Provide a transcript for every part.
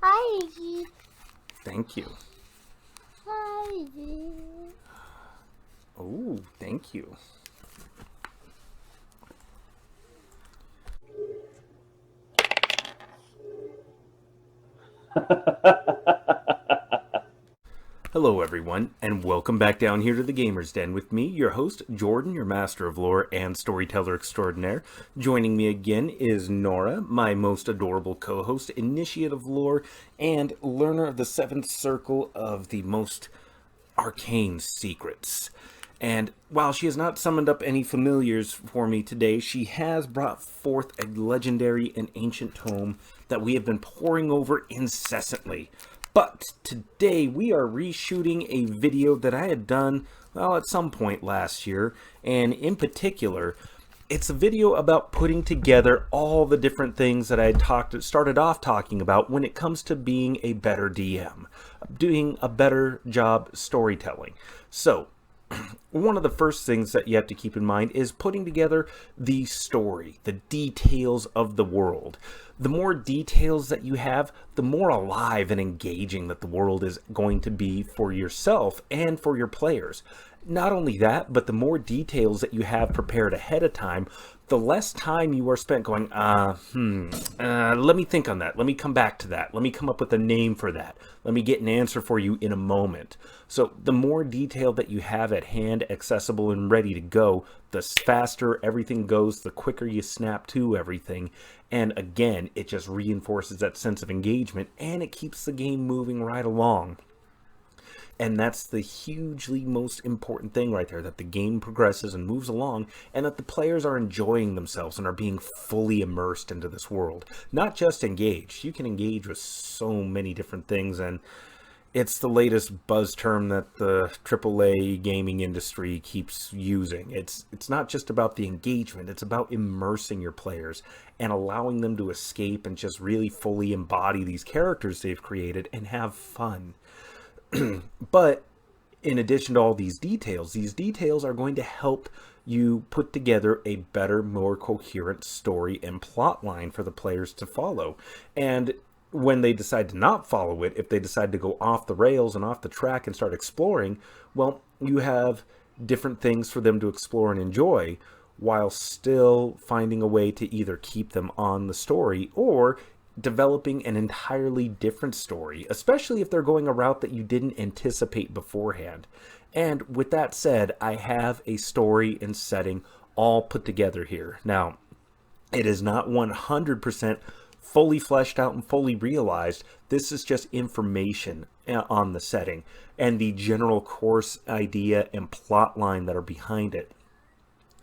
Hi. Thank you. Hi. Oh, thank you. Hello, everyone, and welcome back down here to the Gamer's Den with me, your host, Jordan, your master of lore and storyteller extraordinaire. Joining me again is Nora, my most adorable co host, initiate of lore, and learner of the seventh circle of the most arcane secrets. And while she has not summoned up any familiars for me today, she has brought forth a legendary and ancient tome that we have been poring over incessantly. But today we are reshooting a video that I had done, well, at some point last year, and in particular, it's a video about putting together all the different things that I had started off talking about when it comes to being a better DM, doing a better job storytelling. So, one of the first things that you have to keep in mind is putting together the story, the details of the world. The more details that you have, the more alive and engaging that the world is going to be for yourself and for your players. Not only that, but the more details that you have prepared ahead of time, the less time you are spent going, let me think on that. Let me come back to that. Let me come up with a name for that. Let me get an answer for you in a moment. So the more detail that you have at hand, accessible and ready to go, the faster everything goes, the quicker you snap to everything. And again, it just reinforces that sense of engagement and it keeps the game moving right along. And that's the hugely most important thing right there, that the game progresses and moves along and that the players are enjoying themselves and are being fully immersed into this world. Not just engaged. You can engage with so many different things, and it's the latest buzz term that the AAA gaming industry keeps using. It's not just about the engagement, it's about immersing your players and allowing them to escape and just really fully embody these characters they've created and have fun. But in addition to all these details are going to help you put together a better, more coherent story and plot line for the players to follow. And when they decide to not follow it, if they decide to go off the rails and off the track and start exploring, well, you have different things for them to explore and enjoy while still finding a way to either keep them on the story or developing an entirely different story, especially if they're going a route that you didn't anticipate beforehand. And with that said, I have a story and setting all put together here. Now, it is not 100% fully fleshed out and fully realized. This is just information on the setting and the general course idea and plot line that are behind it.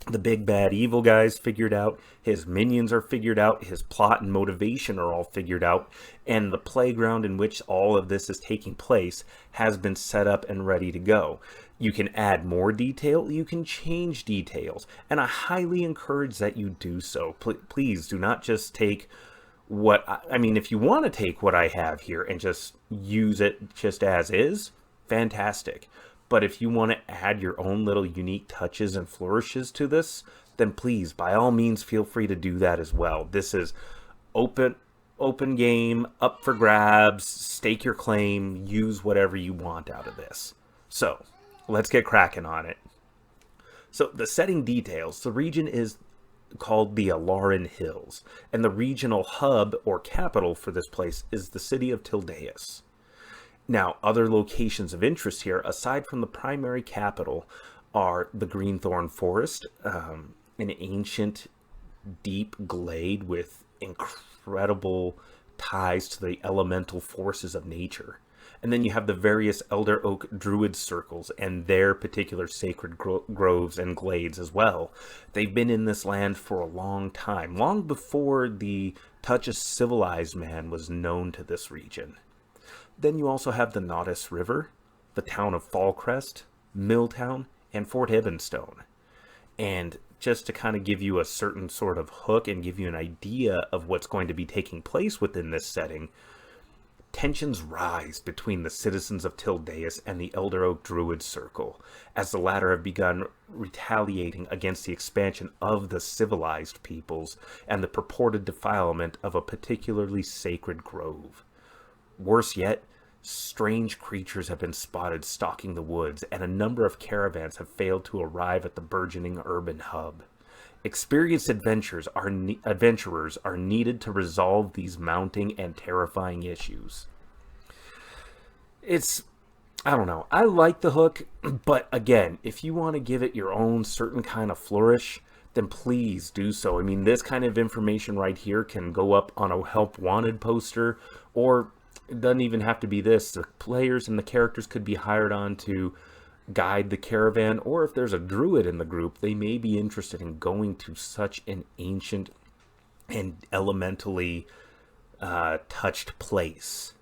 The big bad evil guy's figured out, his minions are figured out, his plot and motivation are all figured out, and the playground in which all of this is taking place has been set up and ready to go. You can add more detail, you can change details, and I highly encourage that you do so. Please do not just take if you want to take what I have here and just use it just as is, fantastic. But if you want to add your own little unique touches and flourishes to this, then please, by all means, feel free to do that as well. This is open open game, up for grabs, stake your claim, use whatever you want out of this. So, let's get cracking on it. So, the setting details, the region is called the Illaran Hills, and the regional hub or capital for this place is the city of Tildeus. Now, other locations of interest here, aside from the primary capital, are the Greenthorn Forest, an ancient, deep glade with incredible ties to the elemental forces of nature. And then you have the various Elder Oak Druid circles and their particular sacred groves and glades as well. They've been in this land for a long time, long before the touch of civilized man was known to this region. Then you also have the Naudus River, the town of Fallcrest, Milltown, and Fort Heavenstone. And just to kind of give you a certain sort of hook and give you an idea of what's going to be taking place within this setting, tensions rise between the citizens of Tildeus and the Elder Oak Druid Circle, as the latter have begun retaliating against the expansion of the civilized peoples and the purported defilement of a particularly sacred grove. worse yet, strange creatures have been spotted stalking the woods, and a number of caravans have failed to arrive at the burgeoning urban hub. Experienced adventurers are needed to resolve these mounting and terrifying issues. It's, I don't know. I like the hook, but again, if you want to give it your own certain kind of flourish, then please do so. I mean, this kind of information right here can go up on a help wanted poster, or it doesn't even have to be this. The players and the characters could be hired on to guide the caravan, or if there's a druid in the group, they may be interested in going to such an ancient and elementally touched place.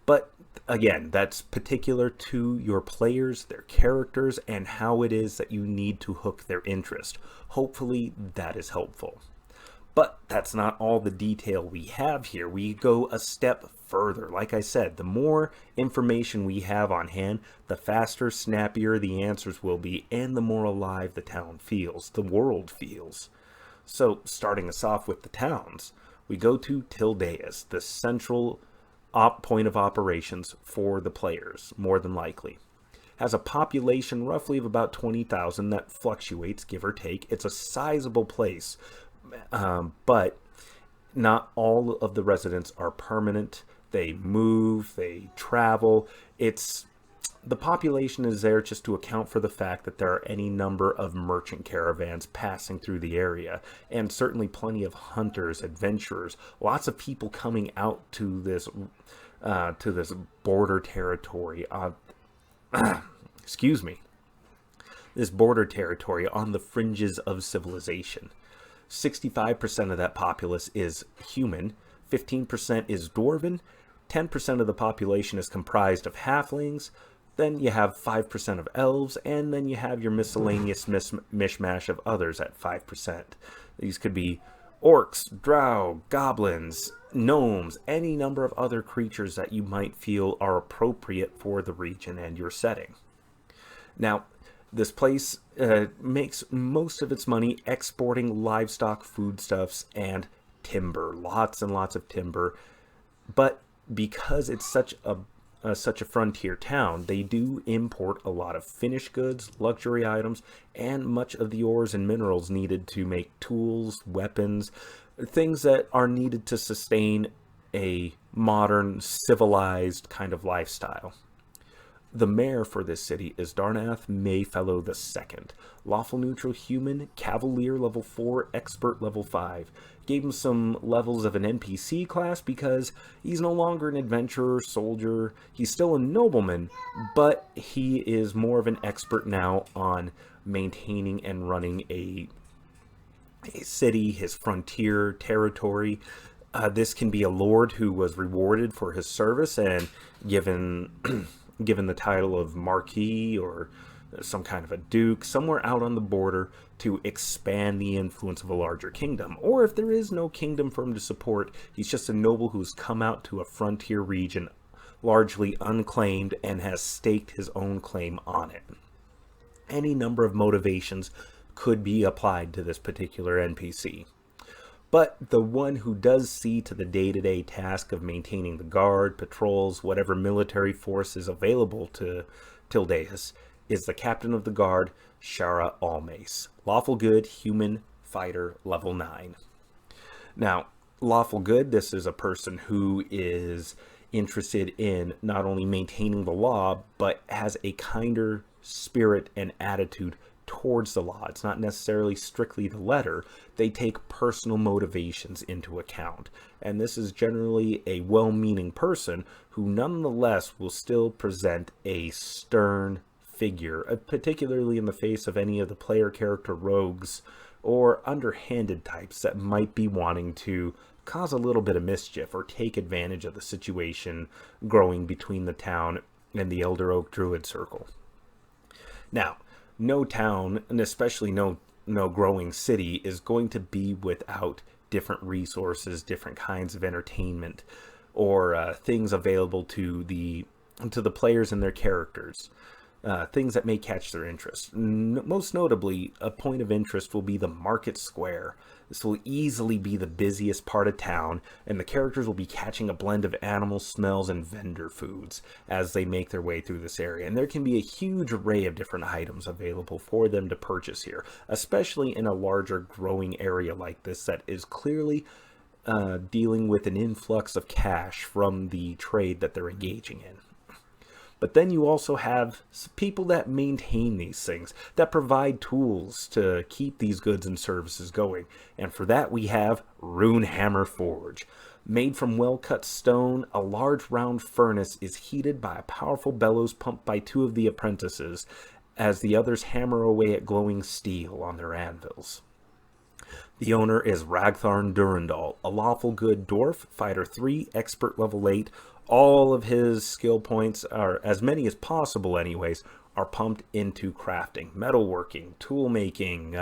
But again, that's particular to your players, their characters, and how it is that you need to hook their interest. Hopefully that is helpful. But that's not all the detail we have here. We go a step further. Like I said, the more information we have on hand, the faster, snappier the answers will be, and the more alive the town feels, the world feels. So, starting us off with the towns, we go to Tildeus, the central point of operations for the players, more than likely. Has a population roughly of about 20,000 that fluctuates, give or take. It's a sizable place, but not all of the residents are permanent. They move, they travel. The population is there just to account for the fact that there are any number of merchant caravans passing through the area, and certainly plenty of hunters, adventurers, lots of people coming out to this border territory. Excuse me. This border territory on the fringes of civilization. 65% of that populace is human, 15% is dwarven, 10% of the population is comprised of halflings, then you have 5% of elves, and then you have your miscellaneous mishmash of others at 5%. These could be orcs, drow, goblins, gnomes, any number of other creatures that you might feel are appropriate for the region and your setting. Now, this place makes most of its money exporting livestock, foodstuffs, and timber. Lots and lots of timber. But because it's such a frontier town, they do import a lot of finished goods, luxury items, and much of the ores and minerals needed to make tools, weapons, things that are needed to sustain a modern, civilized kind of lifestyle. The mayor for this city is Darnath Mayfellow II, lawful neutral human, cavalier level 4, expert level 5. Gave him some levels of an NPC class because he's no longer an adventurer, soldier. He's still a nobleman, but he is more of an expert now on maintaining and running a city, his frontier territory. This can be a lord who was rewarded for his service and given the title of Marquis or some kind of a duke, somewhere out on the border to expand the influence of a larger kingdom. Or if there is no kingdom for him to support, he's just a noble who's come out to a frontier region largely unclaimed and has staked his own claim on it. Any number of motivations could be applied to this particular NPC. But the one who does see to the day-to-day task of maintaining the guard, patrols, whatever military force is available to Tildeus is the captain of the guard, Shara Almace. Lawful good, human, fighter, level 9. Now, lawful good, this is a person who is interested in not only maintaining the law, but has a kinder spirit and attitude towards the law. It's not necessarily strictly the letter. They take personal motivations into account. And this is generally a well-meaning person who nonetheless will still present a stern figure, particularly in the face of any of the player character rogues or underhanded types that might be wanting to cause a little bit of mischief or take advantage of the situation growing between the town and the Elder Oak Druid Circle. Now, no town, and especially no growing city, is going to be without different resources, different kinds of entertainment, or things available to the players and their characters. things that may catch their interest. Most notably, a point of interest will be the market square. This will easily be the busiest part of town, and the characters will be catching a blend of animal smells and vendor foods as they make their way through this area. And there can be a huge array of different items available for them to purchase here, especially in a larger growing area like this that is clearly dealing with an influx of cash from the trade that they're engaging in. But then you also have people that maintain these things, that provide tools to keep these goods and services going. And for that we have Runehammer Forge. Made from well-cut stone, a large round furnace is heated by a powerful bellows pumped by two of the apprentices, as the others hammer away at glowing steel on their anvils. The owner is Ragtharn Durandal, a lawful good dwarf, fighter 3, expert level 8. All of his skill points, are as many as possible anyways, are pumped into crafting, metalworking, tool making,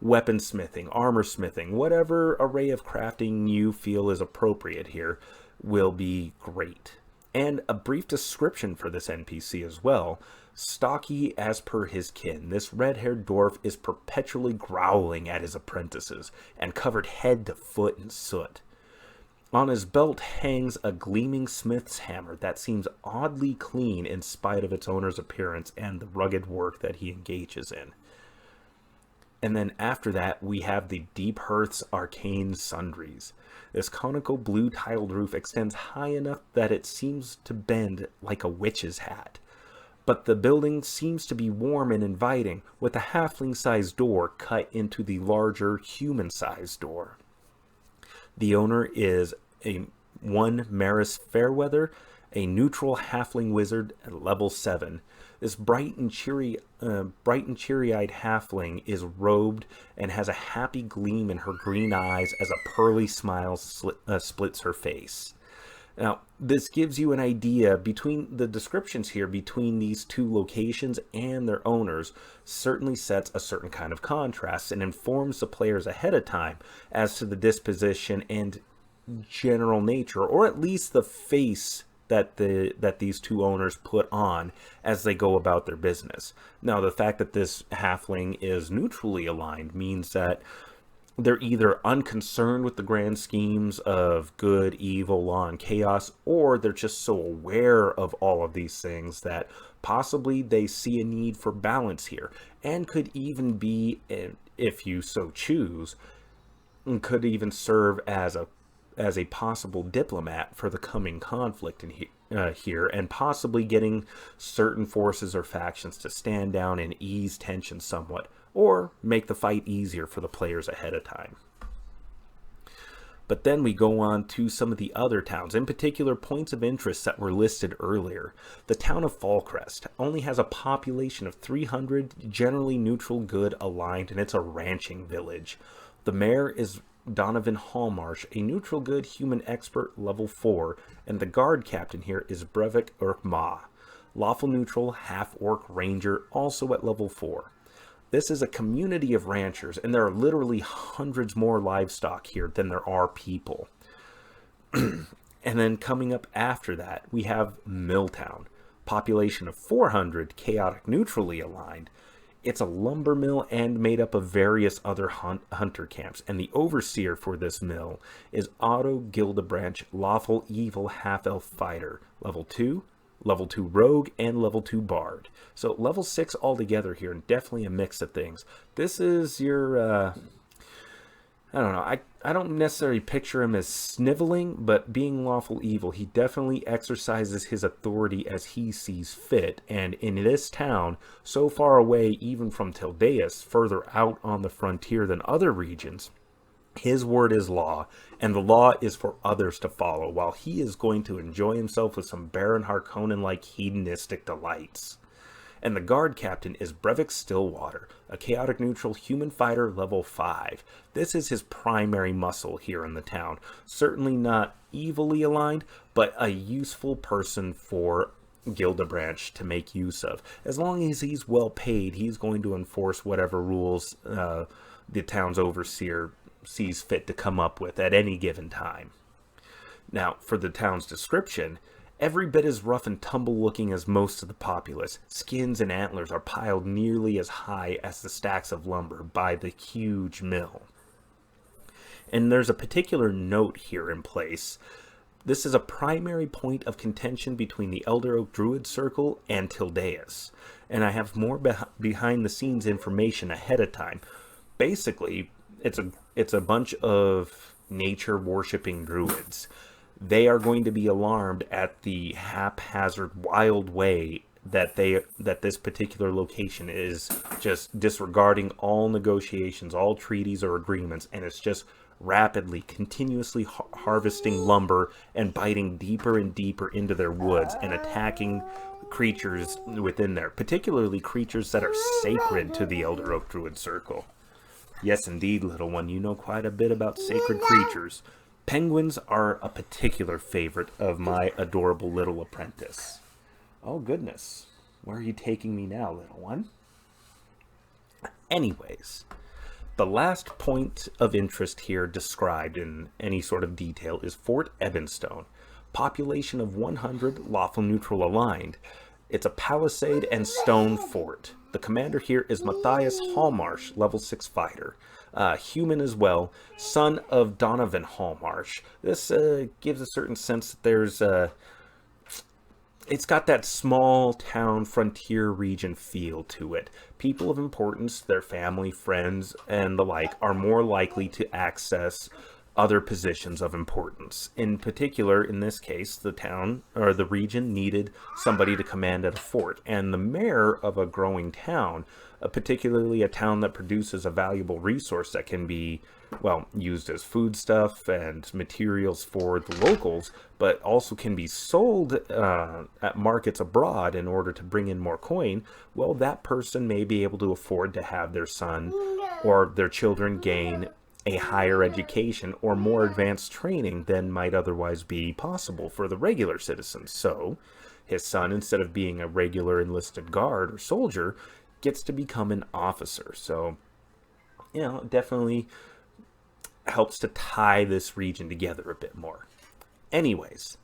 weaponsmithing, armor smithing. Whatever array of crafting you feel is appropriate here will be great. And a brief description for this NPC as well. Stocky as per his kin, this red-haired dwarf is perpetually growling at his apprentices and covered head to foot in soot. On his belt hangs a gleaming smith's hammer that seems oddly clean in spite of its owner's appearance and the rugged work that he engages in. And then after that, we have the Deep Hearth's arcane sundries. This conical blue tiled roof extends high enough that it seems to bend like a witch's hat. But the building seems to be warm and inviting, with a halfling-sized door cut into the larger human-sized door. The owner is one Maris Fairweather, a neutral halfling wizard at level 7. This bright and cheery-eyed halfling is robed and has a happy gleam in her green eyes as a pearly smile splits her face. Now, this gives you an idea between the descriptions here between these two locations and their owners certainly sets a certain kind of contrast and informs the players ahead of time as to the disposition and general nature, or at least the face that these two owners put on as they go about their business. Now, the fact that this halfling is neutrally aligned means that they're either unconcerned with the grand schemes of good, evil, law, and chaos, or they're just so aware of all of these things that possibly they see a need for balance here, and could even be, if you so choose, could even serve as a possible diplomat for the coming conflict here, and possibly getting certain forces or factions to stand down and ease tension somewhat, or make the fight easier for the players ahead of time. But then we go on to some of the other towns, in particular points of interest that were listed earlier. The town of Fallcrest only has a population of 300, generally neutral good aligned, and it's a ranching village. The mayor is Donovan Hallmarsh, a neutral good human expert level 4, and the guard captain here is Brevik Urkma, lawful neutral half-orc ranger, also at level 4. This is a community of ranchers, and there are literally hundreds more livestock here than there are people. And then coming up after that, we have Milltown, population of 400, chaotic neutrally aligned. It's a lumber mill and made up of various other hunter camps, and the overseer for this mill is Otto Gildebranch, lawful evil half-elf fighter, level 2 rogue, and level 2 bard. So level 6 altogether here, and definitely a mix of things. This is your, I don't know, I don't necessarily picture him as sniveling, but being lawful evil, he definitely exercises his authority as he sees fit. And in this town, so far away even from Tildeus, further out on the frontier than other regions, his word is law, and the law is for others to follow, while he is going to enjoy himself with some Baron Harkonnen-like hedonistic delights. And the guard captain is Brevik Stillwater, a chaotic neutral human fighter level 5. This is his primary muscle here in the town. Certainly not evilly aligned, but a useful person for Gildebranch to make use of. As long as he's well paid, he's going to enforce whatever rules the town's overseer sees fit to come up with at any given time. Now, for the town's description, Every bit as rough and tumble looking as most of the populace. Skins and antlers are piled nearly as high as the stacks of lumber by the huge mill. And there's a particular note here in place. This is a primary point of contention between the Elder Oak Druid Circle and Tildeus. And I have more behind the scenes information ahead of time. Basically, it's a bunch of nature worshipping druids. They are going to be alarmed at the haphazard, wild way that this particular location is just disregarding all negotiations, all treaties or agreements, and it's just rapidly, continuously harvesting lumber and biting deeper and deeper into their woods and attacking creatures within there, particularly creatures that are sacred to the Elder Oak Druid Circle. Yes, indeed, little one, you know quite a bit about sacred creatures. Penguins are a particular favorite of my adorable little apprentice. Oh, goodness. Where are you taking me now, little one? Anyways, the last point of interest here described in any sort of detail is Fort Ebenstone. Population of 100, lawful neutral aligned. It's a palisade and stone fort. The commander here is Matthias Hallmarsh, level 6 fighter. Human as well, son of Donovan Hallmarsh. This gives a certain sense that there's it's got that small town frontier region feel to it. People of importance, their family, friends, and the like are more likely to access other positions of importance. In particular, in this case, the town or the region needed somebody to command at a fort, and the mayor of a growing town, particularly a town that produces a valuable resource that can be, well, used as foodstuff and materials for the locals, but also can be sold at markets abroad in order to bring in more coin. Well, that person may be able to afford to have their son or their children gain a higher education or more advanced training than might otherwise be possible for the regular citizens. So his son, instead of being a regular enlisted guard or soldier, gets to become an officer. So, you know, definitely helps to tie this region together a bit more. Anyways,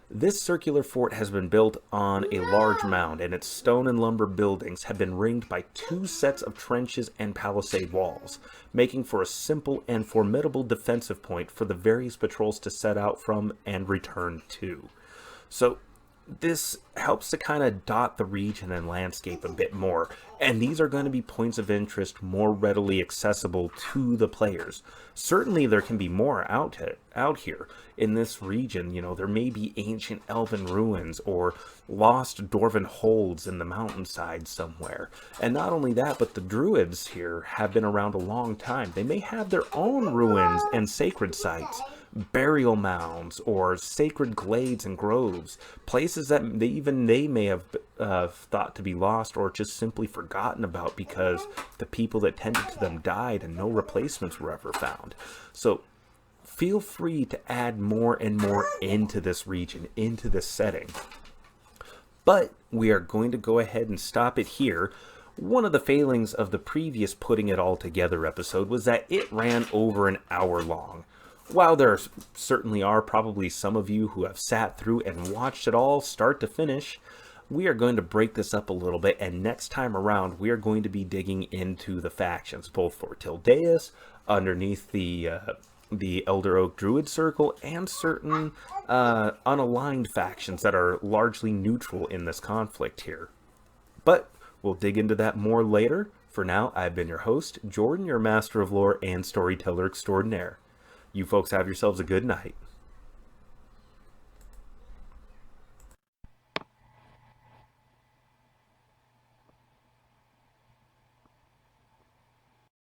this circular fort has been built on a large mound, and its stone and lumber buildings have been ringed by 2 sets of trenches and palisade walls, making for a simple and formidable defensive point for the various patrols to set out from and return to. So this helps to kind of dot the region and landscape a bit more, and these are going to be points of interest more readily accessible to the players. Certainly there can be more out here in this region. You know, there may be ancient elven ruins or lost dwarven holds in the mountainside somewhere. And not only that, but the druids here have been around a long time. They may have their own ruins and sacred sites, burial mounds, or sacred glades and groves, places that they may have thought to be lost or just simply forgotten about because the people that tended to them died and no replacements were ever found. So feel free to add more and more into this region, into this setting. But we are going to go ahead and stop it here. One of the failings of the previous Putting It All Together episode was that it ran over an hour long. While there certainly are probably some of you who have sat through and watched it all start to finish, we are going to break this up a little bit, and next time around we are going to be digging into the factions, both for Tildeus, underneath the Elder Oak Druid Circle, and certain unaligned factions that are largely neutral in this conflict here. But we'll dig into that more later. For now, I've been your host, Jordan, your master of lore and storyteller extraordinaire. You folks have yourselves a good night.